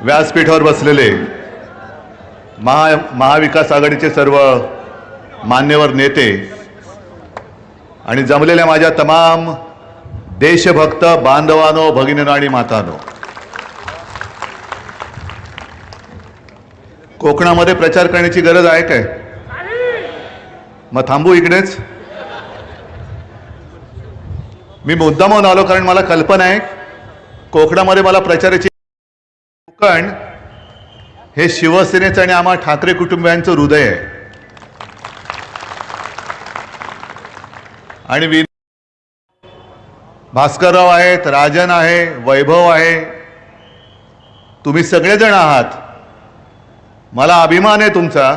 व्यासपीठावर बसलेले महाविकास आघाडीचे सर्व मान्यवर नेते आणि जमलेल्या माझ्या तमाम देशभक्त बांधवांनो, भगिनींनो आणि मातांनो, कोकणामध्ये प्रचार करण्याची गरज आहे काय? मग थांबू इकडेच? मी मुद्दामहून आलो कारण मला कल्पना आहे कोकणामध्ये मला प्रचाराची. कोकण हे शिवसेनेचं आणि आम्हा ठाकरे कुटुंबियांचं हृदय आहे. आणि भास्करराव आहेत, राजन आहे, वैभव आहे, तुम्ही सगळेजण आहात. मला अभिमान आहे तुमचा.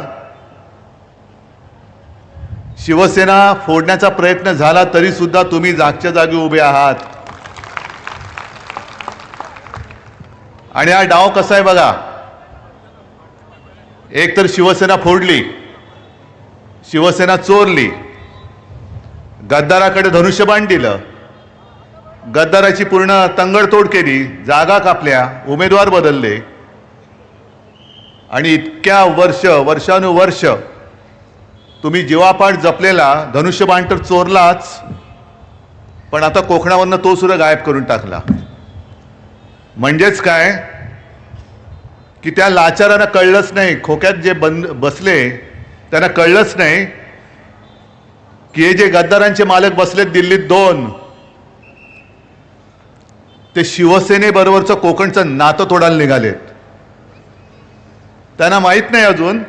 शिवसेना फोडण्याचा प्रयत्न झाला तरी सुद्धा तुम्ही जागच्या जागी उभे आहात. आणि हा डाव कसा आहे बघा. एक तर शिवसेना फोडली, शिवसेना चोरली, गद्दाराकडे धनुष्यबाण दिलं, गद्दाराची पूर्ण तंगडतोड केली, जागा कापल्या, उमेदवार बदलले आणि इतक्या वर्षानुवर्ष तुम्ही जीवापाड जपलेला धनुष्यबाण तर चोरलाच, पण आता कोकणावरनं तो सुद्धा गायब करून टाकला. म्हणजेच काय की त्या लाचारांना कळलंच नाही, खोक्यात जे बसले त्यांना कळलंच नाही की हे जे गद्दारांचे मालक बसलेत दिल्लीत दोन, ते शिवसेनेबरोबरचं कोकणचं नातं तोडायला निघालेत. त्यांना माहीत नाही अजून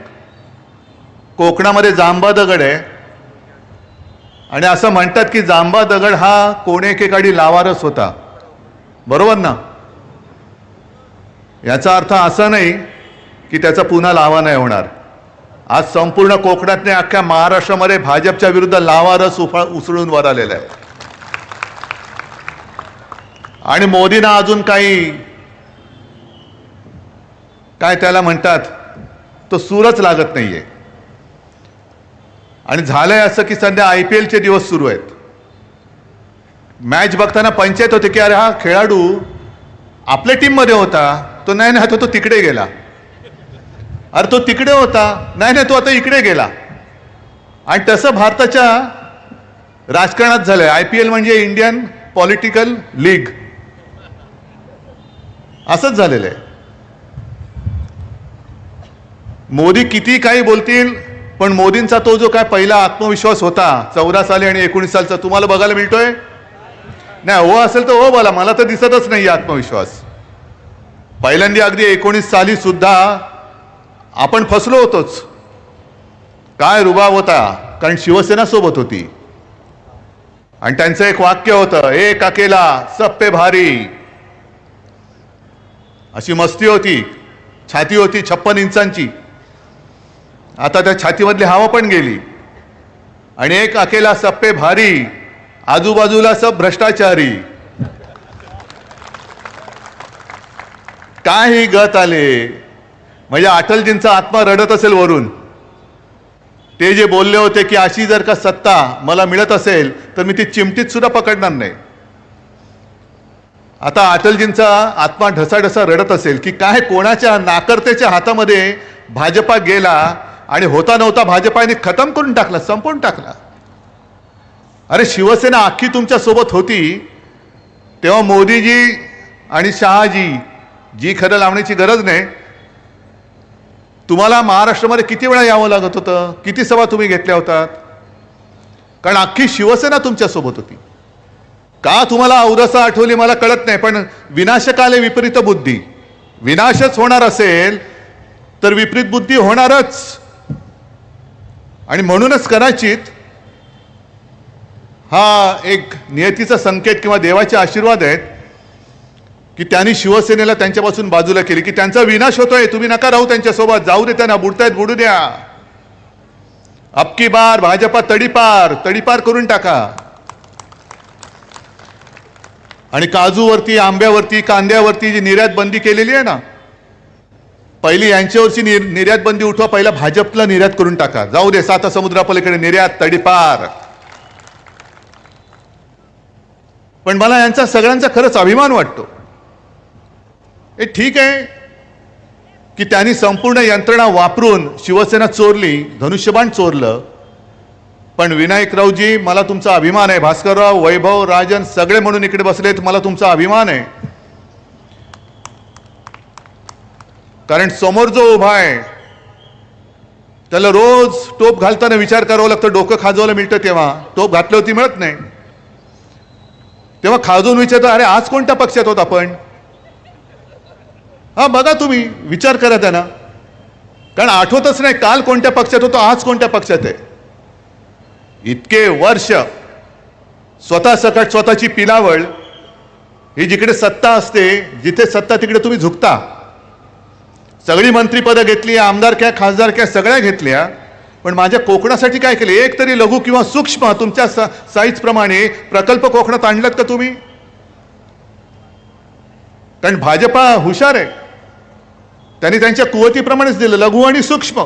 कोकणामध्ये जांबा दगड आहे आणि असं म्हणतात की जांबा दगड हा कोणे एकेकाळी लावारस होता. बरोबर ना? याचा अर्थ असा नाही की त्याचा पुन्हा लावा नाही होणार. आज संपूर्ण कोकणात नाही, अख्ख्या महाराष्ट्रामध्ये भाजपच्या विरुद्ध लावारस उसळून वर आलेला आहे. आणि मोदींना अजून काय त्याला म्हणतात तो सूरच लागत नाहीये. आणि झालंय असं की सध्या IPL चे दिवस सुरू आहेत. मॅच बघताना पंचायत होते की अरे हा खेळाडू आपल्या टीम मध्ये होता, तो नाही तो तिकडे गेला. अरे तो तिकडे होता, नाही तो आता इकडे गेला. आणि तसं भारताच्या राजकारणात झालंय. IPL म्हणजे इंडियन पॉलिटिकल लीग, असंच झालेलं आहे. मोदी किती काही बोलतील, पण मोदींचा तो जो काय पहिला आत्मविश्वास होता 14 साली आणि 19 सालचा तुम्हाला बघायला मिळतोय? नाही, हो असेल तर हो बोला, मला तर दिसतच नाही आत्मविश्वास. पहिल्यांदा अगदी 19 साली सुद्धा आपण फसलो होतोच. काय रुबाब होता, कारण शिवसेना सोबत होती. आणि त्यांचं एक वाक्य होतं, एक अकेला सब पे भारी. अशी मस्ती होती, छाती होती 56 इंचांची. आता त्या छातीमधली हवा पण गेली. आणि एक अकेला सब पे भारी, आजूबाजूला सब भ्रष्टाचारी. काय ही गत आले. म्हणजे अटलजींचा आत्मा रडत असेल वरून. ते जे बोलले होते की अशी जर का सत्ता मला मिळत असेल तर मी ती चिमटीत सुद्धा पकडणार नाही. आता अटलजींचा आत्मा ढसाढसा रडत असेल की काय कोणाच्या नाकर्तेच्या हातामध्ये भाजपा गेला आणि होता नव्हता भाजपाने खतम करून टाकला, संपवून टाकला. अरे शिवसेना अख्खी तुमच्या सोबत होती तेव्हा मोदीजी आणि शहाजी जी खरं लावण्याची गरज नाही. तुम्हाला महाराष्ट्रामध्ये किती वेळा यावं लागत होतं, किती सभा तुम्ही घेतल्या होतात, कारण अख्खी शिवसेना तुमच्या सोबत होती. का तुम्हाला औरसा आठवली मला कळत नाही, पण विनाशकाले विपरीत बुद्धी. विनाशच होणार असेल तर विपरीत बुद्धी होणारच. आणि म्हणूनच कदाचित हा एक नियतीचा संकेत किंवा देवाचे आशीर्वाद आहेत की त्यांनी शिवसेनेला त्यांच्यापासून बाजूला केली, की त्यांचा विनाश होतोय, तुम्ही नका राहू त्यांच्यासोबत, जाऊ दे त्यांना, बुडतायत बुडू द्या. अबकी बार भाजपा तडीपार करून टाका. आणि काजूवरती, आंब्यावरती, कांद्यावरती जी निर्यात बंदी केलेली आहे ना, पहिली यांच्यावरची निर्यात बंदी उठवा, पहिला भाजपला निर्यात करून टाका. जाऊ दे साता समुद्रापलीकडे निर्यात तडीपार. पण मला यांचा सगळ्यांचा खरंच अभिमान वाटतो. हे ठीक आहे, की त्यांनी संपूर्ण यंत्रणा वापरून शिवसेना चोरली, धनुष्यबाण चोरलं. पण विनायकरावजी, मला तुमचा अभिमान आहे. भास्करराव, वैभव, राजन सगळे म्हणून इकडे बसलेत, मला तुमचा अभिमान आहे. कारण समोर जो उभा आहे त्याला रोज टोप घालताना विचार करावा लागतं. डोकं खाजवायला मिळतं तेव्हा, टोप घातली होती मिळत नाही. तेव्हा खाजवून विचारतो, अरे आज कोणत्या पक्षात होत आपण? हा बघा, तुम्ही विचार करा त्यांना, कारण आठवतच नाही काल कोणत्या पक्षात होतो, आज कोणत्या पक्षात आहे. इतके वर्ष स्वतः सकट स्वतःची पिलावळ, ही जिकडे सत्ता असते, जिथे सत्ता तिकडे तुम्ही झुकता. सगळी मंत्रीपदं घेतली, आमदारक्या खासदारक्या सगळ्या घेतल्या, पण माझ्या कोकणासाठी काय केले? एक तरी लघु किंवा सूक्ष्म तुमच्या साईज प्रमाणे प्रकल्प कोकणात आणलात का तुम्ही? कारण भाजपा हुशार आहे, त्यांनी त्यांच्या कुवतीप्रमाणेच दिलं, लघु आणि सूक्ष्म.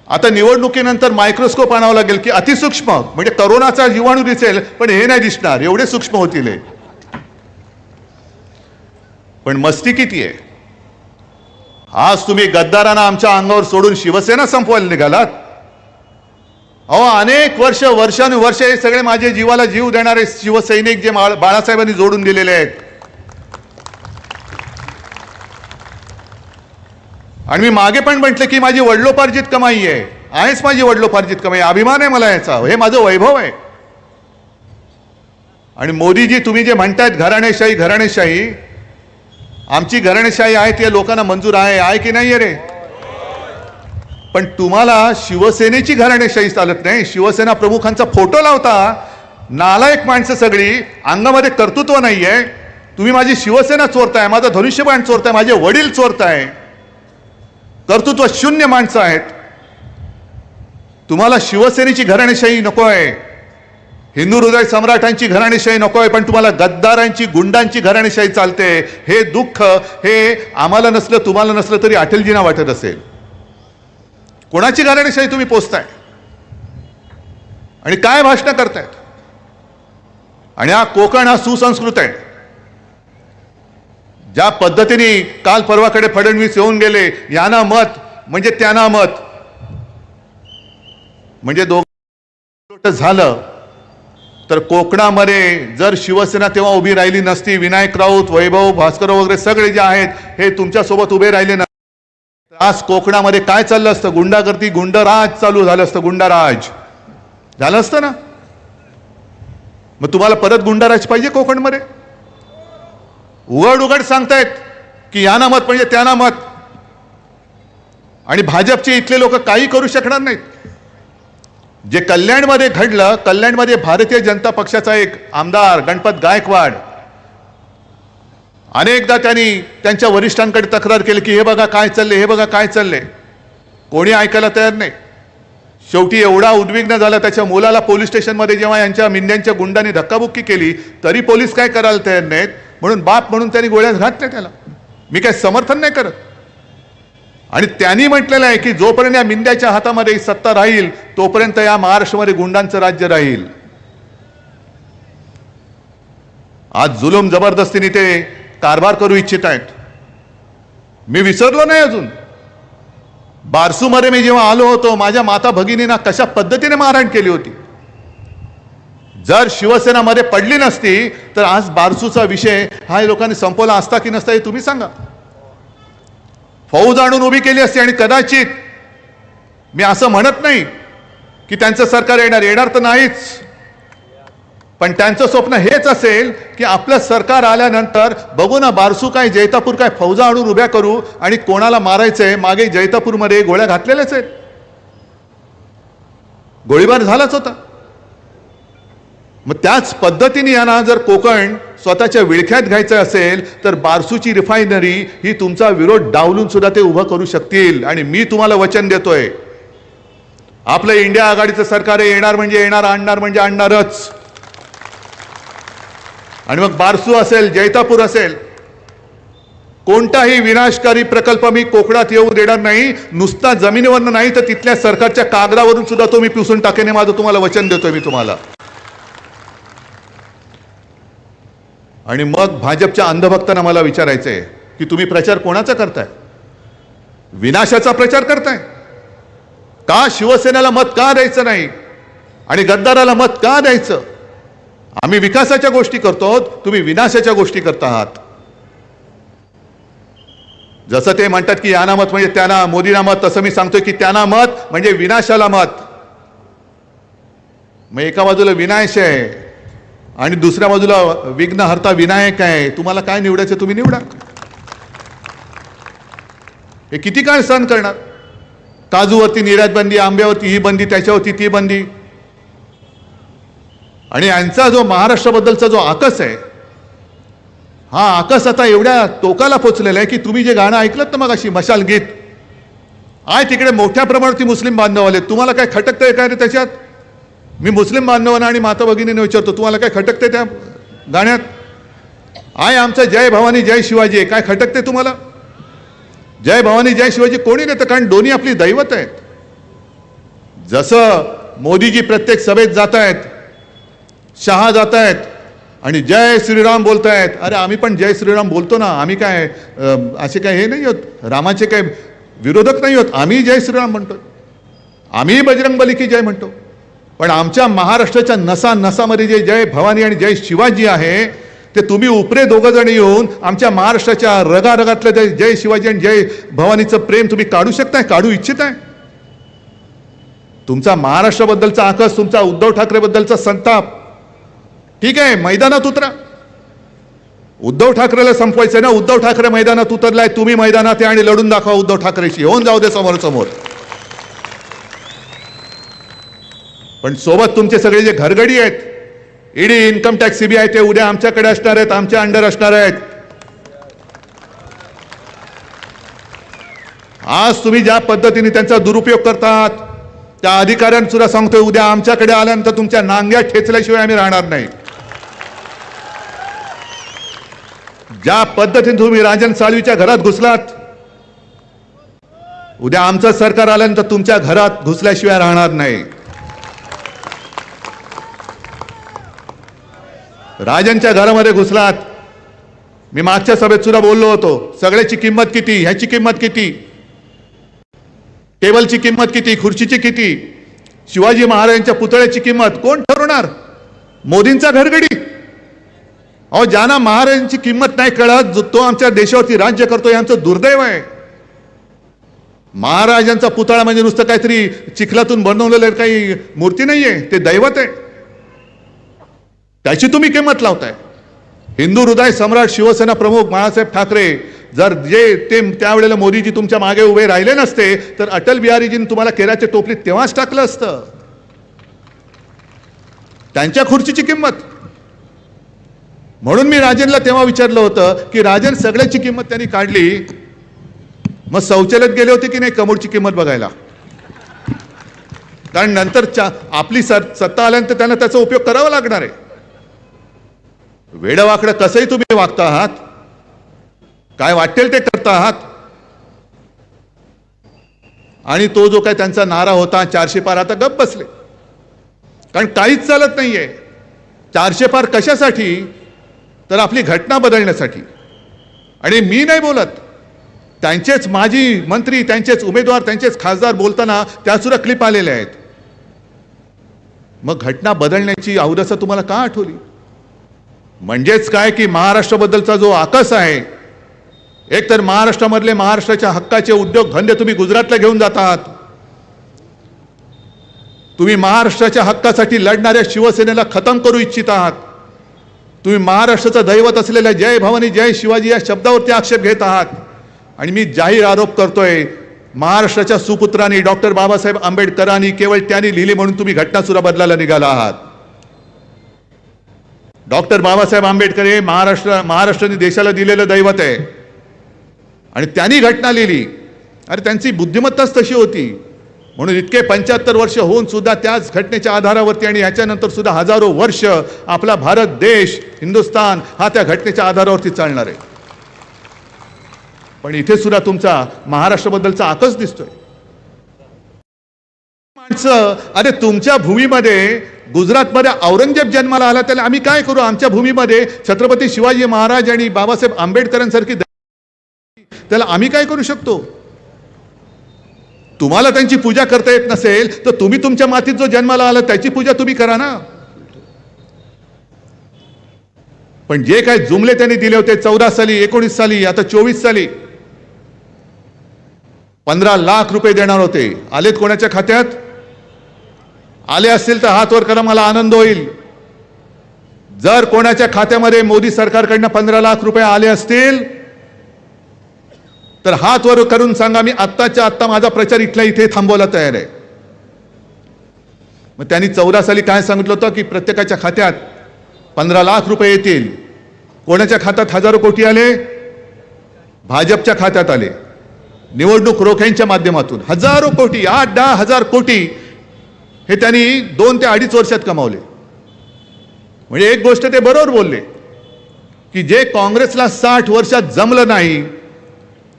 आता निवडणुकीनंतर मायक्रोस्कोप आणावं लागेल की अतिसूक्ष्म, म्हणजे करोनाचा जीवाणू दिसेल पण हे नाही दिसणार, एवढे सूक्ष्म होतील हे. पण मस्ती किती आहे? आज तुम्ही गद्दारांना आमच्या अंगावर सोडून शिवसेना संपवायला निघालात. अहो, अनेक वर्षानुवर्ष हे सगळे माझे जीवाला जीव देणारे शिवसैनिक जे बाळासाहेबांनी जोडून दिलेले आहेत. आणि मी मागे पण म्हटलं की माझी वडिलोपार्जित कमाई आहे, आहेच माझी वडिलोपार्जित कमाई, अभिमान आहे मला याचा, हे माझं वैभव आहे. आणि मोदीजी, तुम्ही जे म्हणतायत घराणेशाही घराणेशाही, आमची घराणेशाही आहे ते लोकांना मंजूर आहे की नाही रे? पण तुम्हाला शिवसेनेची घराणेशाही चालत नाही. शिवसेना प्रमुखांचा फोटो लावता, नालायक माणसं सगळी, अंगामध्ये कर्तृत्व नाहीये. तुम्ही माझी शिवसेना चोरताय, माझा धनुष्यबाण चोरताय, माझे वडील चोरताय, कर्तृत्व शून्य माणसं आहेत. तुम्हाला शिवसेनेची घराणेशाही नकोय, हिंदू हृदय सम्राटांची घराणेशाही नकोय, पण तुम्हाला गद्दारांची, गुंडांची घराणेशाही चालते. हे दुःख हे आम्हाला नसलं, तुम्हाला नसलं तरी अटलजींना वाटत असेल. कोणाची घराणेशाही तुम्ही पोचताय आणि काय भाषणं करतायत? आणि हा कोकण हा सुसंस्कृत आहे. ज्या पद्धतीने काल परवाकडे फडणवीस येऊन गेले, यांना मत म्हणजे त्यांना मत, म्हणजे दोघं झालं. तर कोकणामध्ये जर शिवसेना तेव्हा उभी राहिली नसती, विनायक राऊत, वैभव, भास्करराव वगैरे सगळे जे आहेत हे तुमच्यासोबत उभे राहिले ना, आज कोकणामध्ये काय चाललं असतं? गुंडागर्दी, गुंडराज चालू झालं असतं, गुंडाराज झालं असतं ना. मग तुम्हाला परत गुंडाराज पाहिजे कोकणमध्ये? उघड उघड सांगतायत की यांना मत म्हणजे त्यांना मत, आणि भाजपचे इथले लोक काही करू शकणार नाहीत. जे कल्याणमध्ये घडलं, कल्याणमध्ये भारतीय जनता पक्षाचा एक आमदार गणपत गायकवाड, अनेकदा त्यांनी त्यांच्या वरिष्ठांकडे तक्रार केली की हे बघा काय चालले, हे बघा काय चालले. कोणी ऐकायला तयार नाही. शेवटी एवढा उद्विग्न झाला, त्याच्या मुलाला पोलीस स्टेशनमध्ये जेव्हा यांच्या मिंद्यांच्या गुंडांनी धक्काबुक्की केली तरी पोलीस काय करायला तयार नाहीत, म्हणून बाप म्हणून त्यांनी गोळ्या घातल्या त्याला. मी काय समर्थन नाही करत. आणि त्यांनी म्हटलेलं आहे की जोपर्यंत या मिंद्याच्या हातामध्ये सत्ता राहील तोपर्यंत या महाराष्ट्रामध्ये गुंडांचं राज्य राहील. आज जुलूम जबरदस्तीने ते कारभार करू इच्छित आहेत. मी विसरलो नाही अजून. बारसूमध्ये मी जेव्हा आलो होतो, माझ्या माता भगिनींना कशा पद्धतीने मारहाण केली होती. जर शिवसेनामध्ये पडली नसती तर आज बारसूचा विषय हा लोकांनी संपवला असता की नसता हे तुम्ही सांगा. फौज आणून उभी केली असती, आणि कदाचित, मी असं म्हणत नाही की त्यांचं सरकार येणार तर नाहीच, पण त्यांचं स्वप्न हेच असेल की आपलं सरकार आल्यानंतर बघू ना, बारसू काय, जैतापूर काय, फौजा आणून उभ्या करू आणि कोणाला मारायचंय. मागे जैतापूरमध्ये गोळ्या घातलेल्याच आहेत, गोळीबार झालाच होता. मग त्याच पद्धतीने यांना जर कोकण स्वतःच्या विळख्यात घ्यायचं असेल तर बारसूची रिफायनरी ही तुमचा विरोध डावलून सुद्धा ते उभं करू शकतील. आणि मी तुम्हाला वचन देतोय, आपलं इंडिया आघाडीचं सरकार येणार म्हणजे येणार, आणणार म्हणजे आणणारच. आणि मग बारसू असेल, जैतापूर असेल, कोणताही विनाशकारी प्रकल्प मी कोकणात येऊ देणार नाही. नुसता जमिनीवरनं नाही तर तिथल्या सरकारच्या कागदावरून सुद्धा तो मी पिसून टाकेन, हे माझं तुम्हाला वचन देतोय मी तुम्हाला. आणि मग भाजपच्या अंधभक्तांना मला विचारायचंय की तुम्ही प्रचार कोणाचा करताय? विनाशाचा प्रचार करताय का? शिवसेनेला मत का द्यायचं नाही आणि गद्दाराला मत का द्यायचं? आम्ही विकासाच्या गोष्टी करतो, तुम्ही विनाशाच्या गोष्टी करता आहात. जसं ते म्हणतात की यांना मत म्हणजे त्यांना, मोदींना मत, तसं मी सांगतोय की त्यांना मत म्हणजे विनाशाला मत. मग एका बाजूला विनाश आहे आणि दुसऱ्या बाजूला विघ्नहर्ता विनायक आहे. तुम्हाला काय निवडायचं तुम्ही निवडा. हे किती काळ सहन करणार? काजूवरती निर्यात बंदी, आंब्यावरती ही बंदी, त्याच्यावरती ती बंदी. आणि यांचा जो महाराष्ट्राबद्दलचा जो आकस आहे, हा आकस आता एवढ्या टोकाला पोचलेला आहे की तुम्ही जे गाणं ऐकलं तर मग अशी मशाल गीत आहे, तिकडे मोठ्या प्रमाणावरती मुस्लिम बांधव आले. तुम्हाला काय खटकतंय काय रे त्याच्यात? मी मुस्लिम बांधवांना आणि माता भगिनींना विचारतो, तुम्हाला काय खटकते त्या गाण्यात? आहे आमचं जय भवानी जय शिवाजी आहे, काय खटकते तुम्हाला? जय भवानी जय शिवाजी कोणी नेतं? कारण दोन्ही आपली दैवत आहेत. जसं मोदीजी प्रत्येक सभेत जात आहेत, शहा जात आहेत आणि जय श्रीराम बोलतायत. अरे आम्ही पण जय श्रीराम बोलतो ना. आम्ही काय असे काय हे नाही होत, रामाचे काय विरोधक नाही होत. आम्ही जय श्रीराम म्हणतो, आम्ही बजरंगबली की जय म्हणतो. पण आमच्या महाराष्ट्राच्या नसा नसामध्ये जे जय भवानी आणि जय शिवाजी आहे, ते तुम्ही उपरे दोघं जण येऊन आमच्या महाराष्ट्राच्या रगारगातलं जय शिवाजी आणि जय भवानीचं प्रेम तुम्ही काढू शकताय, काढू इच्छिताय? तुमचा महाराष्ट्राबद्दलचा आकस, तुमचा उद्धव ठाकरेबद्दलचा संताप, ठीक आहे, मैदानात उतरा. उद्धव ठाकरेला संपवायचं ना. उद्धव ठाकरे मैदानात उतरलाय, तुम्ही मैदानात या आणि लढून दाखवा उद्धव ठाकरेशी. होऊन जाऊ दे समोर समोर. पण सोबत तुमचे सगळे जे घरगडी आहेत, ईडी, इन्कम टॅक्स, सीबीआय, ते उद्या आमच्याकडे असणार आहेत, आमच्या अंडर असणार आहेत. आज तुम्ही ज्या पद्धतीने त्यांचा दुरुपयोग करतात, त्या अधिकाऱ्यांना सुद्धा सांगतोय, उद्या आमच्याकडे आल्यानंतर तुमच्या नांग्या ठेचल्याशिवाय आम्ही राहणार नाही. ज्या पद्धतीने तुम्ही राजन साळवीच्या घरात घुसलात, उद्या आमचं सरकार आल्यानंतर तुमच्या घरात घुसल्याशिवाय राहणार नाही. राजनच्या घरामध्ये घुसलात. मी मागच्या सभेत सुद्धा बोललो होतो, सगळ्याची किंमत किती, ह्याची किंमत किती, टेबलची किंमत किती, खुर्चीची किती, शिवाजी महाराजांच्या पुतळ्याची किंमत कोण ठरवणार? मोदींचा घरगडी. अहो, ज्यांना महाराजांची किंमत नाही कळत, तो आमच्या देशावरती राज्य करतोय, आमचं दुर्दैव आहे. महाराजांचा पुतळा म्हणजे नुसतं काहीतरी चिखलातून बनवलेलं काही मूर्ती नाहीये, ते दैवत आहे. त्याची तुम्ही किंमत लावताय. हिंदू हृदय सम्राट शिवसेना प्रमुख बाळासाहेब ठाकरे, जर जे ते त्यावेळेला मोदीजी तुमच्या मागे उभे राहिले नसते, तर अटल बिहारीजींनी तुम्हाला केराच्या टोपलीत तेव्हाच टाकलं असतं. त्यांच्या खुर्चीची किंमत. म्हणून मी राजनला तेव्हा विचारलं होतं की राजन, सगळ्याची किंमत त्यांनी काढली, मग शौचालयात गेले होते की नाही कमोडची किंमत बघायला? कारण नंतर आपली सत्ता आल्यानंतर त्यांना त्याचा उपयोग करावा लागणार आहे. वेडवाकडं कसंही तुम्ही वागता आहात, काय वाटेल ते करता आहात. आणि तो जो काय त्यांचा नारा होता 400 पार, आता गप्प बसले. कारण काहीच चालत नाहीये. 400 पार कशासाठी? तर आपली घटना बदलण्यासाठी. आणि मी नाही बोलत, त्यांचेच माजी मंत्री, त्यांचेच उमेदवार, त्यांचेच खासदार बोलताना त्या सुद्धा क्लिप आलेल्या आहेत. मग घटना बदलण्याची अवदसा तुम्हाला का आठवली? म्हणजेच काय की महाराष्ट्राबद्दलचा जो आकस आहे, एक तर महाराष्ट्रामधले महाराष्ट्राच्या हक्काचे उद्योग धंदे तुम्ही गुजरातला घेऊन जात आहात. तुम्ही महाराष्ट्राच्या हक्कासाठी लढणाऱ्या शिवसेनेला खतम करू इच्छित आहात. तुम्ही महाराष्ट्राचं दैवत असलेल्या जय भवानी जय शिवाजी या शब्दावरती आक्षेप घेत आहात. आणि मी जाहीर आरोप करतोय, महाराष्ट्राच्या सुपुत्रांनी डॉक्टर बाबासाहेब आंबेडकरांनी केवळ त्यांनी लिहिली म्हणून तुम्ही घटना सुद्धा बदलायला निघाला आहात. डॉक्टर बाबासाहेब आंबेडकर हे महाराष्ट्राने देशाला दिलेलं दैवत आहे आणि त्यांनी घटना लिहिली. अरे त्यांची बुद्धिमत्ताच तशी होती. म्हणून इतके 75 वर्ष होऊन सुद्धा त्याच घटनेच्या आधारावरती आणि ह्याच्यानंतर सुद्धा हजारो वर्ष आपला भारत देश, हिंदुस्थान हा त्या घटनेच्या आधारावरती चालणार आहे. पण इथे सुद्धा तुमचा महाराष्ट्राबद्दलचा आकस दिसतोय. माणसं, अरे तुमच्या भूमीमध्ये गुजरातमध्ये औरंगजेब जन्माला आला, त्याला आम्ही काय करू? आमच्या भूमीमध्ये छत्रपती शिवाजी महाराज आणि बाबासाहेब आंबेडकरांसारखी, त्याला आम्ही काय करू शकतो? तुम्हाला त्यांची पूजा करता येत नसेल तर तुम्ही तुमच्या मातीत जो जन्माला आला त्याची पूजा तुम्ही करा ना. पण जे काय जुमले त्यांनी दिले होते 14 साली, 19 साली, आता 24 साली 15 लाख रुपये देणार होते, आलेत कोणाच्या खात्यात? आले असतील तर हात वर करा, मला आनंद होईल. जर कोणाच्या खात्यामध्ये मोदी सरकारकडनं 15 लाख रुपये आले असतील तर हात वर करून सांगा, मी आत्ताच्या आत्ता माझा प्रचार इथल्या इथे थांबवायला तयार आहे. मग त्यांनी 14 साली काय सांगितलं होतं की प्रत्येकाच्या खात्यात 15 लाख रुपये येतील. कोणाच्या खात्यात हजारो कोटी आले? भाजपच्या खात्यात आले. निवडणूक रोख्यांच्या माध्यमातून हजारो कोटी, 8-10 हजार कोटी हे त्यांनी 2 ते 2.5 वर्षात कमावले. म्हणजे एक गोष्ट ते बरोबर बोलले की जे काँग्रेसला 60 वर्षात जमलं नाही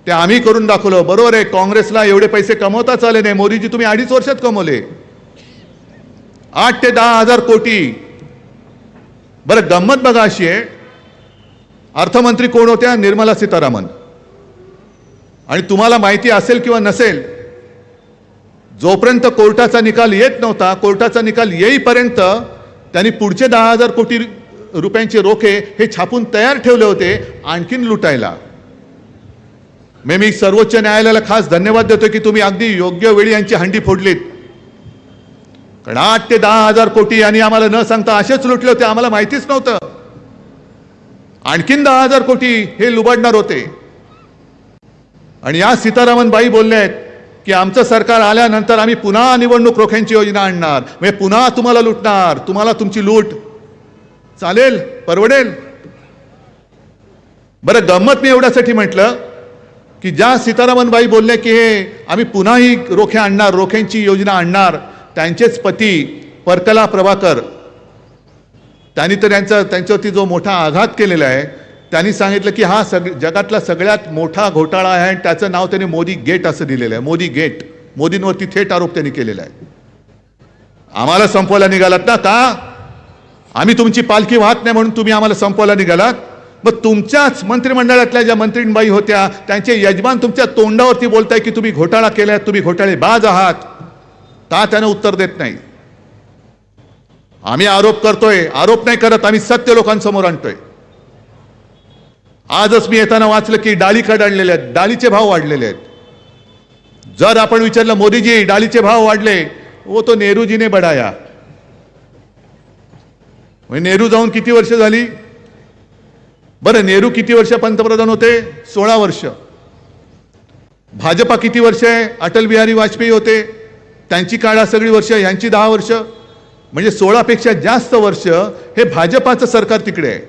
ते आम्ही करून दाखवलं. बरोबर आहे, काँग्रेसला एवढे पैसे कमवताच आले नाही. मोदीजी तुम्ही 2.5 वर्षात कमवले 8 ते 10 हजार कोटी. बरं, गंमत बघा अशी आहे, अर्थमंत्री कोण होत्या? निर्मला सीतारामन. आणि तुम्हाला माहिती असेल किंवा नसेल, जोपर्यंत कोर्टाचा निकाल येत नव्हता, कोर्टाचा निकाल येईपर्यंत त्यांनी पुढचे 10,000 कोटी रुपयांचे रोखे हे छापून तयार ठेवले होते आणखीन लुटायला. मी सर्वोच्च न्यायालयाला खास धन्यवाद देतो की तुम्ही अगदी योग्य वेळी यांची हंडी फोडलीत. कारण 8 ते 10 हजार कोटी यांनी आम्हाला न सांगता असेच लुटले होते, आम्हाला माहितीच नव्हतं. आणखीन 10,000 कोटी हे लुबाडणार होते. आणि या सीतारामन बाई बोलले आहेत की आमचं सरकार आल्यानंतर आम्ही पुन्हा निवडणूक रोख्यांची योजना आणणार, म्हणजे पुन्हा तुम्हाला लुटणार, तुम्हाला तुमची लूट चालेल, परवडेल. बरं, गंमत मी एवढ्यासाठी म्हटलं की ज्या सीतारामन बाई बोलले की हे आम्ही पुन्हा ही रोखे आणणार, रोख्यांची योजना आणणार, त्यांचेच पती परकला प्रभाकर त्यांनी तर त्यांच्यावरती जो मोठा आघात केलेला आहे, त्यांनी सांगितलं की हा जगातला सगळ्यात मोठा घोटाळा आहे आणि त्याचं नाव त्यांनी मोदी गेट असं दिलेलं आहे. मोदी गेट, मोदींवरती थेट आरोप त्यांनी केलेला आहे. आम्हाला संपवायला निघालात ना? का आम्ही तुमची पालखी वाहत नाही म्हणून तुम्ही आम्हाला संपवायला निघालात? मग तुमच्याच मंत्रिमंडळातल्या ज्या मंत्रीबाई होत्या त्यांचे यजमान तुमच्या तोंडावरती बोलताय की तुम्ही घोटाळा केलाय, तुम्ही घोटाळेबाज आहात, का त्यानं उत्तर देत नाही? आम्ही आरोप करतोय, आरोप नाही करत, आम्ही सत्य लोकांसमोर आणतोय. आजच मी येताना वाचलं की डाळी कडाडलेले आहेत, डाळीचे भाव वाढलेले आहेत. जर आपण विचारलं मोदीजी डाळीचे भाव वाढले, वो तो नेहरूजी ने बढ़ाया. नेहरू जाऊन किती वर्ष झाली? बरं, नेहरू किती वर्ष पंतप्रधान होते? 16 वर्ष. भाजपा किती वर्ष आहे? अटल बिहारी वाजपेयी होते, त्यांची काळा सगळी वर्ष, यांची 10 वर्ष. म्हणजे 16 पेक्षा जास्त वर्ष हे भाजपाचं सरकार तिकडे आहे.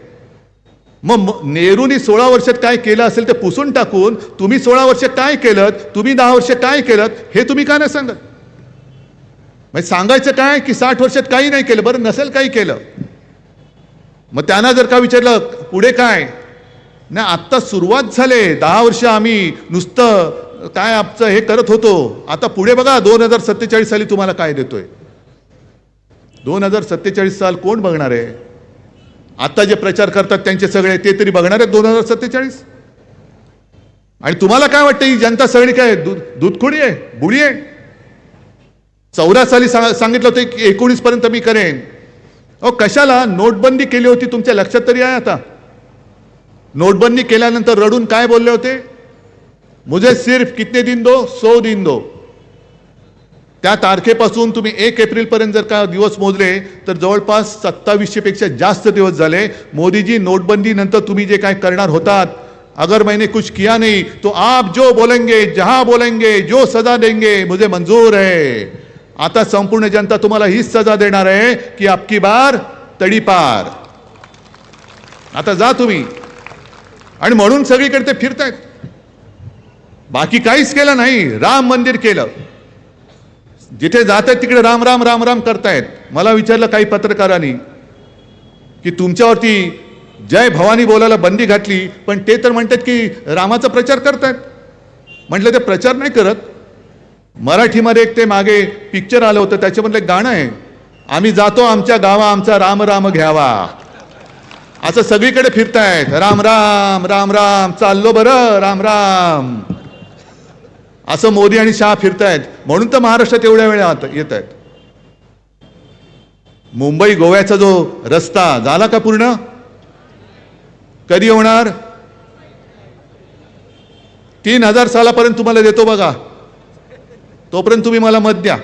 मग नेहरूंनी 16 वर्षात काय केलं असेल ते पुसून टाकून तुम्ही 16 वर्ष काय केलं, तुम्ही 10 वर्ष काय केलं हे तुम्ही का नाही सांगत? म्हणजे सांगायचं काय की 60 वर्षात काही नाही केलं. बरं, नसेल काही केलं, मग त्यांना जर का विचारलं पुढे काय नाही, आत्ता सुरुवात झाले, 10 वर्ष आम्ही नुसतं काय आमचं हे करत होतो, आता पुढे बघा 2047 साली तुम्हाला काय देतोय. 2047 साल कोण बघणार आहे? आता जे प्रचार करतात त्यांचे सगळे ते तरी बघणार आहेत 2047? आणि तुम्हाला काय वाटतं ही जनता सगळी काय दूधखोडी आहे, बुडी आहे? 14 साली सांगितलं होतं की 19 पर्यंत मी करेन. अहो, कशाला नोटबंदी केली होती तुमच्या लक्षात तरी आहे? आता नोटबंदी केल्यानंतर रडून काय बोलले होते? मुझे सिर्फ कितने दिन दो, 100 दिन दो. त्या तारखेपासून तुम्ही 1 एप्रिल पर्यंत जर का दिवस मोजले तर जवळपास 2700 पेक्षा जास्त दिवस झाले. मोदीजी, नोटबंदी नंतर तुम्ही जे काय करणार होतात, अगर मैंने कुछ किया नहीं तो आप जो बोलेंगे, जहां बोलेंगे, जो सजा देंगे मुझे मंजूर है. आता संपूर्ण जनता तुम्हाला हीच सजा देणार आहे की आपकी बार तडीपार. आता जा तुम्ही. आणि म्हणून सगळीकडे ते फिरतायत, बाकी काहीच केलं नाही. राम मंदिर केलं, जिथे जात आहेत तिकडे राम राम राम राम करतायत. मला विचारलं काही पत्रकारांनी की तुमच्यावरती जय भवानी बोलायला बंदी घातली, पण ते तर म्हणतात की रामाचा प्रचार करतायत. म्हटलं ते प्रचार नाही करत. मराठीमध्ये एक ते मागे पिक्चर आलं होतं, त्याच्यामधलं एक गाणं आहे, आम्ही जातो आमच्या गावा आमचा राम राम घ्यावा. असं सगळीकडे फिरतायत, राम राम राम राम, चाललो बरं राम राम. असं मोदी आणि शहा फिरतायत म्हणून तर महाराष्ट्रात एवढ्या वेळा येत आहेत. मुंबई गोव्याचा जो रस्ता झाला का पूर्ण? कधी होणार? 3000 सालापर्यंत तुम्हाला देतो बघा, तोपर्यंत तुम्ही मला मत द्या.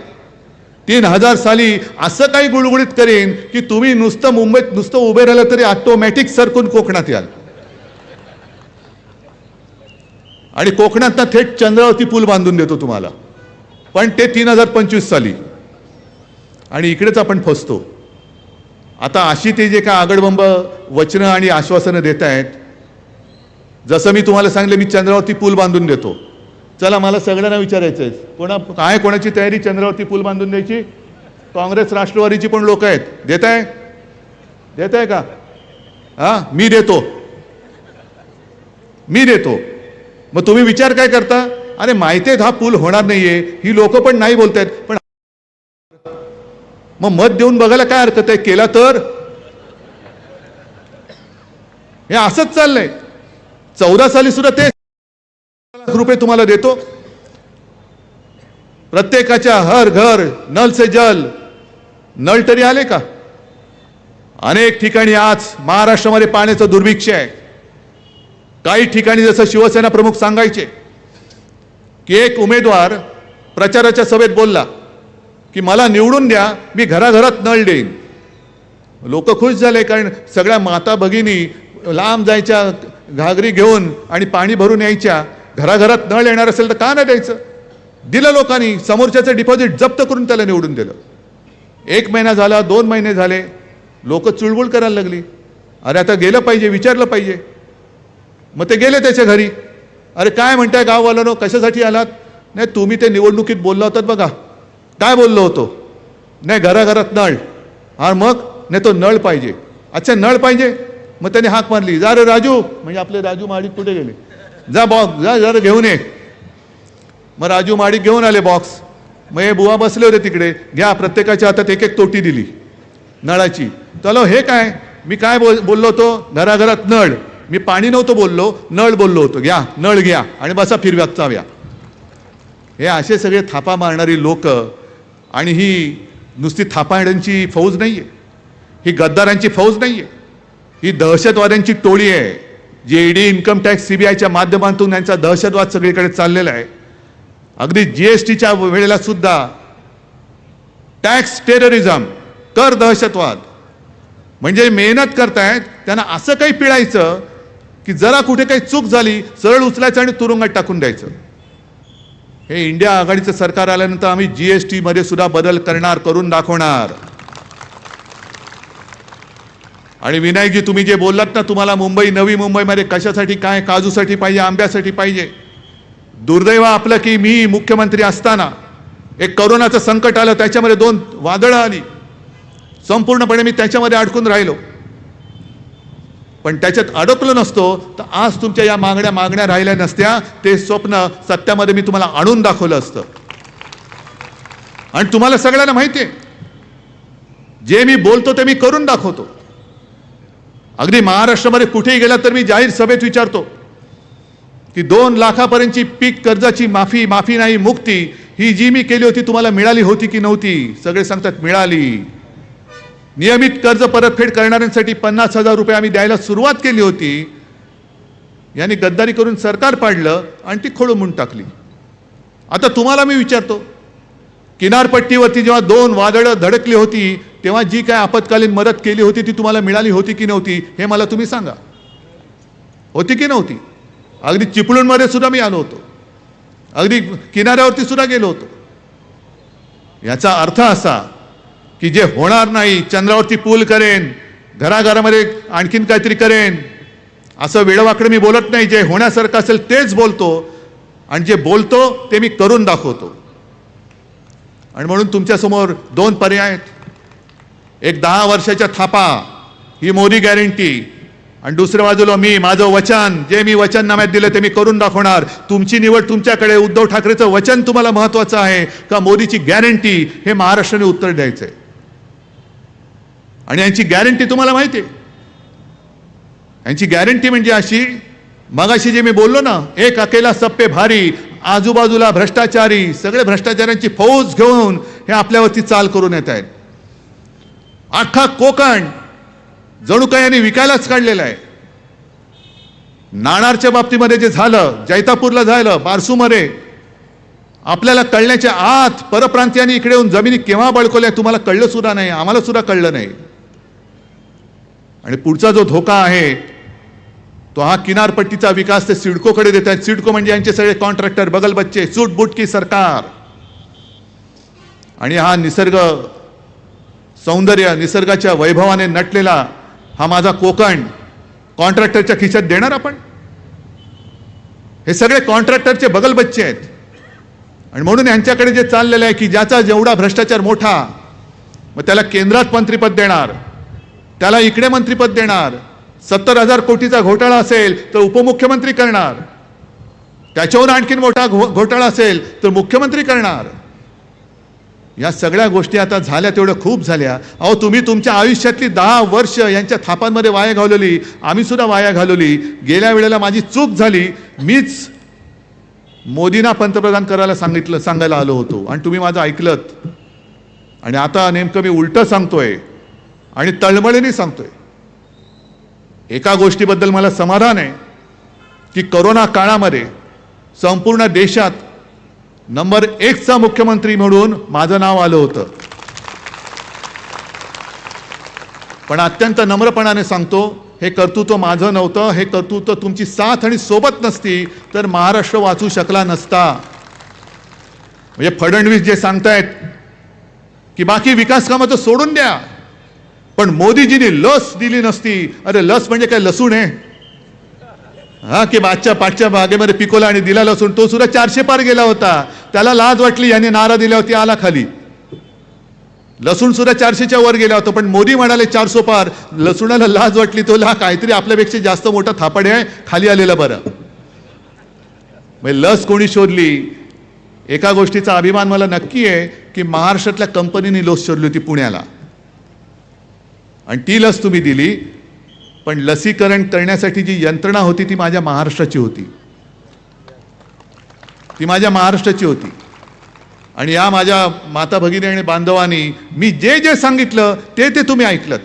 3000 साली असं काही गुळगुळीत करेन की तुम्ही नुसतं मुंबईत नुसतं उभे राहिलं तरी ऑटोमॅटिक सरकून कोकणात याल आणि कोकणात थेट चंद्रावरती पूल बांधून देतो तुम्हाला. पण ते 3025 साली आणि इकडेच आपण फसतो. आता अशी ते जे काय आगडबंब वचनं आणि आश्वासनं देत आहेत, जसं मी तुम्हाला सांगितलं मी चंद्रावरती पूल बांधून देतो. चला मला सगळ्यांना विचारायचं आहे, कोणाची तयारी चंद्रावरती पूल बांधून द्यायची? काँग्रेस राष्ट्रवादीची पण लोक आहेत. देत आहे का? मी देतो. मग तुम्ही विचार काय करता? अरे माहिती आहे हा पूल होणार नाहीये, ही लोक पण नाही बोलतायत, पण मग मत देऊन बघायला काय हरकत आहे? केला तर हे असंच चाललंय. 14 साली सुद्धा ते रुपये तुम्हाला देतो. प्रत्येकाच्या हर घर नल से जल, नळ तरी आले का? अनेक ठिकाणी आज महाराष्ट्रामध्ये पाण्याचं दुर्भिक्ष आहे. काही ठिकाणी जसं शिवसेना प्रमुख सांगायचे की एक उमेदवार प्रचाराच्या सभेत बोलला की मला निवडून द्या, मी घराघरात नळ देईन. लोक खुश झाले, कारण सगळ्या माता भगिनी लांब जायच्या घागरी घेऊन आणि पाणी भरून यायच्या. घराघरात नळ येणार असेल तर का नाही द्यायचं? दिलं लोकांनी. समोरच्याचं डिपॉझिट जप्त करून त्याला निवडून दिलं. 1 महिना झाला, 2 महिने झाले, लोक चुळबुळ करायला लागली. अरे आता गेलं पाहिजे, विचारलं पाहिजे. मग ते गेले त्याच्या घरी. अरे काय म्हणताय गाववाल्यानो, कशासाठी आलात? नाही तुम्ही ते निवडणुकीत बोलला होतात बघा. काय बोललो होतो? नाही घराघरात नळ. हा मग? नाही तो नळ पाहिजे. अच्छा नळ पाहिजे. मग त्याने हाक मारली, जा रे राजू, म्हणजे आपले राजू महाडिक कुठे गेले? जा बॉक्स, जा जरा घेऊन ये. मग राजू महाडिक घेऊन आले बॉक्स. मग हे बुवा बसले होते तिकडे, घ्या प्रत्येकाच्या हातात 1-1 तोटी दिली नळाची. चलो हे काय? मी काय बोललो होतो? घराघरात नळ. मी पाणी नव्हतं बोललो, नळ बोललो होतो. घ्या नळ घ्या आणि बसा फिरव्यात चाव्या. हे असे सगळे थापा मारणारी लोक. आणि ही नुसती थापाड्यांची फौज नाहीये, ही गद्दारांची फौज नाहीये, ही दहशतवाद्यांची टोळी आहे. जी ईडी, इन्कम टॅक्स, सीबीआयच्या माध्यमातून यांचा दहशतवाद सगळीकडे चाललेला आहे. अगदी जीएसटीच्या वेळेला सुद्धा टॅक्स टेररिझम, कर दहशतवाद. म्हणजे मेहनत करतायत त्यांना असं काही पिळायचं की जरा कुठे काही चूक झाली सरळ उचलायचं आणि तुरुंगात टाकून द्यायचं. हे इंडिया आघाडीचं सरकार आल्यानंतर आम्ही जीएसटी मध्ये सुद्धा बदल करणार, करून दाखवणार. आणि विनायकजी तुम्ही जे बोललात ना, तुम्हाला मुंबई, नवी मुंबईमध्ये कशासाठी काय, काजूसाठी पाहिजे, आंब्यासाठी पाहिजे. दुर्दैव आपलं की मी मुख्यमंत्री असताना एक करोनाचं संकट आलं, त्याच्यामध्ये 2 वादळं आली, संपूर्णपणे मी त्याच्यामध्ये अडकून राहिलो. पण त्याच्यात अडकलो नसतो तर आज तुमच्या या मागण्या राहिल्या नसत्या. ते स्वप्न सत्यामध्ये मी तुम्हाला आणून दाखवलं असतं. आणि तुम्हाला सगळ्यांना माहिती आहे, जे मी बोलतो ते मी करून दाखवतो. अगदी महाराष्ट्रामध्ये कुठेही गेला तर मी जाहीर सभेत विचारतो की 2 लाखापर्यंतची पीक कर्जाची माफी नाही, मुक्ती ही जी मी केली होती तुम्हाला मिळाली होती की नव्हती? सगळे सांगतात मिळाली. नियमित कर्ज परतफेड करणाऱ्यांसाठी 50,000 रुपये आम्ही द्यायला सुरुवात केली होती. यांनी गद्दारी करून सरकार पाडलं आणि ती खोळंबून टाकली. आता तुम्हाला मी विचारतो, किनारपट्टीवरती जेव्हा 2 वादळं धडकली होती तेव्हा जी काय आपत्कालीन मदत केली होती ती तुम्हाला मिळाली होती की नव्हती? हे मला तुम्ही सांगा. होती की नव्हती? अगदी चिपळूणमध्ये सुद्धा मी आलो होतो, अगदी किनाऱ्यावरती सुद्धा गेलो होतो. याचा अर्थ असा की जे होणार नाही, चंद्रावरती पूल करेन, घराघरामध्ये आणखीन काहीतरी करेन, असं वेडवाकडे मी बोलत नाही. जे होण्यासारखं असेल तेच बोलतो आणि जे बोलतो ते मी करून दाखवतो. आणि म्हणून तुमच्यासमोर 2 पर्याय आहेत. एक 10 वर्षाच्या थापा, ही मोदी गॅरंटी, आणि दुसऱ्या बाजूला माझं वचन, जे मी वचननाम्यात दिलं ते मी करून दाखवणार. तुमची निवड तुमच्याकडे. उद्धव ठाकरेचं वचन तुम्हाला महत्वाचं आहे का मोदीची गॅरंटी? हे महाराष्ट्राने उत्तर द्यायचंय. आणि यांची गॅरंटी तुम्हाला माहिती आहे. यांची गॅरंटी म्हणजे अशी, मगाशी जे मी बोललो ना, एक अकेला सब पे भारी, आजूबाजूला भ्रष्टाचारी, सगळे भ्रष्टाचाऱ्यांची फौज घेऊन हे आपल्यावरती चाल करून येत आहेत. अख्खा कोकण जणू काही यांनी विकायलाच काढलेला आहे. नाणारच्या बाबतीमध्ये जे झालं, जैतापूरला झालं, बारसूमध्ये, आपल्याला कळण्याच्या आत परप्रांतीयांनी इकडे येऊन जमिनी केव्हा बळकवल्या तुम्हाला कळलं सुद्धा नाही, आम्हाला सुद्धा कळलं नाही. आणि पुढचा जो धोका आहे तो हा किनारपट्टीचा विकास ते सिडकोकडे देत आहेत. सिडको म्हणजे यांचे सगळे कॉन्ट्रॅक्टर, बगल बच्चे, सूटबूट की सरकार. आणि हा निसर्ग सौंदर्य, निसर्गाच्या वैभवाने नटलेला हा माझा कोकण कॉन्ट्रॅक्टरच्या खिशात देणार आपण? हे सगळे कॉन्ट्रॅक्टरचे बगल बच्चे आहेत. आणि म्हणून यांच्याकडे जे चाललेलं आहे की ज्याचा जेवढा भ्रष्टाचार मोठा, मग त्याला केंद्रात मंत्रिपद देणार, त्याला इकडे मंत्रिपद देणार. 70,000 कोटीचा घोटाळा असेल तर उपमुख्यमंत्री करणार, त्याच्याहून आणखीन मोठा घोटाळा असेल तर मुख्यमंत्री करणार. या सगळ्या गोष्टी आता झाल्या तेवढं खूप झाल्या. अहो, तुम्ही तुमच्या आयुष्यातली 10 वर्ष यांच्या थापांमध्ये वाया घालवली, आम्ही सुद्धा वाया घालवली. गेल्या वेळेला माझी चूक झाली, मीच मोदींना पंतप्रधान करायला सांगायला आलो होतो आणि तुम्ही माझं ऐकलत. आणि आता नेमकं मी उलटं सांगतोय आणि तळमळीने सांगतोय. एका गोष्टीबद्दल मला समाधान आहे की कोरोना काळामध्ये संपूर्ण देशात नंबर 1चा मुख्यमंत्री म्हणून माझं नाव आलं होतं. पण अत्यंत नम्रपणाने सांगतो, हे कर्तृत्व माझं नव्हतं. हे कर्तृत्व तुमची साथ आणि सोबत नसती तर महाराष्ट्र वाचू शकला नसता. म्हणजे फडणवीस जे सांगतायत की बाकी विकास कामाचं सोडून द्या, पण मोदीजींनी लस दिली नसती. अरे लस म्हणजे काय लसूण आहे? हा, की पाठच्या बागेमध्ये पिकोला आणि दिला लसूण. तो सुद्धा 400 पार गेला होता. त्याला लाज वाटली, याने नारा दिला होती, आला खाली. लसूण सुद्धा 400च्या वर गेला होता. पण मोदी म्हणाले 400 पार. लसूणाला लाज वाटली, तो काहीतरी आपल्यापेक्षा जास्त मोठा थापाडे आहे, खाली आलेला बरं. म्हणजे लस कोणी शोधली? एका गोष्टीचा अभिमान मला नक्की आहे की महाराष्ट्रातल्या कंपनीने लस शोधली होती पुण्याला, आणि ती लस तुम्ही दिली. पण लसीकरण करण्यासाठी जी यंत्रणा होती ती माझ्या महाराष्ट्राची होती, ती माझ्या महाराष्ट्राची होती. आणि या माझ्या माता भगिनी आणि बांधवांनी मी जे जे सांगितलं ते ते तुम्ही ऐकलत.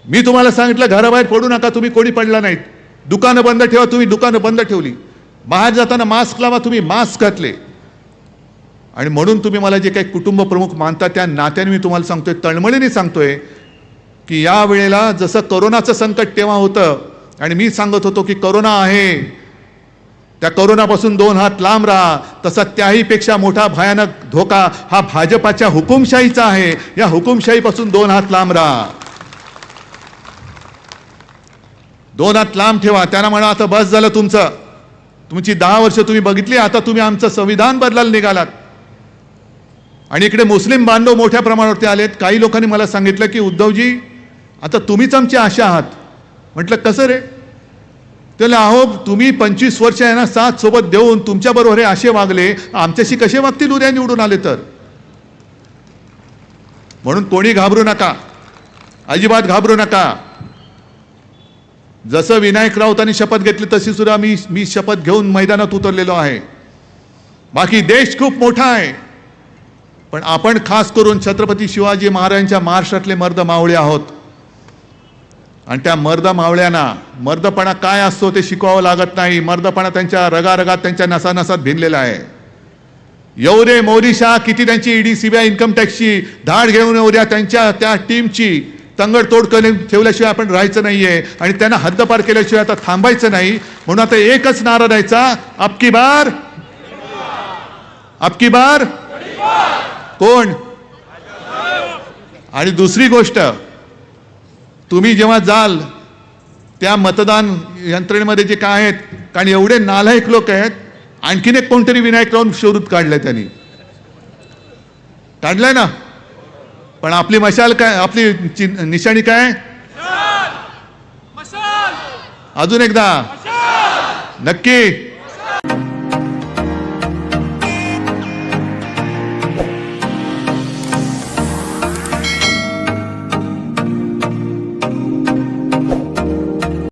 मी तुम्हाला सांगितलं घराबाहेर पडू नका, तुम्ही कोणी पडला नाहीत. दुकानं बंद ठेवा, तुम्ही दुकानं बंद ठेवली. बाहेर जाताना मास्क लावा, तुम्ही मास्क घातले. आणि म्हणून तुम्ही मला जे काही कुटुंब प्रमुख मानता त्या नात्याने मी तुम्हाला सांगतोय, तळमळीने सांगतोय की या वेळेला जसं कोरोनाचं संकट तेव्हा होतं आणि मी सांगत होतो की कोरोना आहे, त्या कोरोनापासून 2 हात लांब राहा, तसा त्याहीपेक्षा मोठा भयानक धोका हा भाजपाच्या हुकुमशाहीचा आहे. या हुकुमशाहीपासून 2 हात लांब राहा, 2 हात लांब ठेवा. त्यांना म्हणा आता बस झालं तुमचं, तुमची 10 वर्ष तुम्ही बघितली, आता तुम्ही आमचं संविधान बदलायला निघालात. आणि इकडे मुस्लिम बांधव मोठ्या प्रमाणावरती आलेत. काही लोकांनी मला सांगितलं की उद्धवजी आता तुम्हीच आमची आशा आहात. म्हटलं कसं रे? त्याला अहो तुम्ही 25 वर्ष यांना साथ सोबत देऊन तुमच्याबरोबर हे असे वागले, आमच्याशी कसे वागतील उद्या निवडून आले तर? म्हणून कोणी घाबरू नका, अजिबात घाबरू नका. जसं विनायक राऊतांनी शपथ घेतली तशी सुद्धा मी शपथ घेऊन मैदानात उतरलेलो आहे. बाकी देश खूप मोठा आहे, पण आपण खास करून छत्रपती शिवाजी महाराजांच्या महाराष्ट्रातले मर्द मावळे आहोत. आणि त्या मर्द मावळ्यांना मर्दपणा काय असतो ते शिकवावं लागत नाही. मर्दपणा त्यांच्या रगारगात, त्यांच्या नसानसात भिनलेला आहे. येऊ दे मोदी शाह, किती त्यांची ईडी सीबीआय इन्कम टॅक्सची धाड घेऊन येऊ द्या, त्यांच्या त्या टीमची तंगडतोड करून ठेवल्याशिवाय आपण राहायचं नाहीये आणि त्यांना हद्दपार केल्याशिवाय आता थांबायचं नाही. म्हणून आता एकच नारा द्यायचा, अबकी बार, अबकी बार कोण? आणि दुसरी गोष्ट, तुम्ही जेव्हा जाल त्या मतदान यंत्रणेमध्ये जे काय आहेत, कारण एवढे नालायक लोक आहेत, आणखीन एक कोणतरी विनायक राऊत शोधून काढलंय, त्यांनी काढलंय ना. पण आपली मशाल काय, आपली निशाणी काय? अजून एकदा नक्की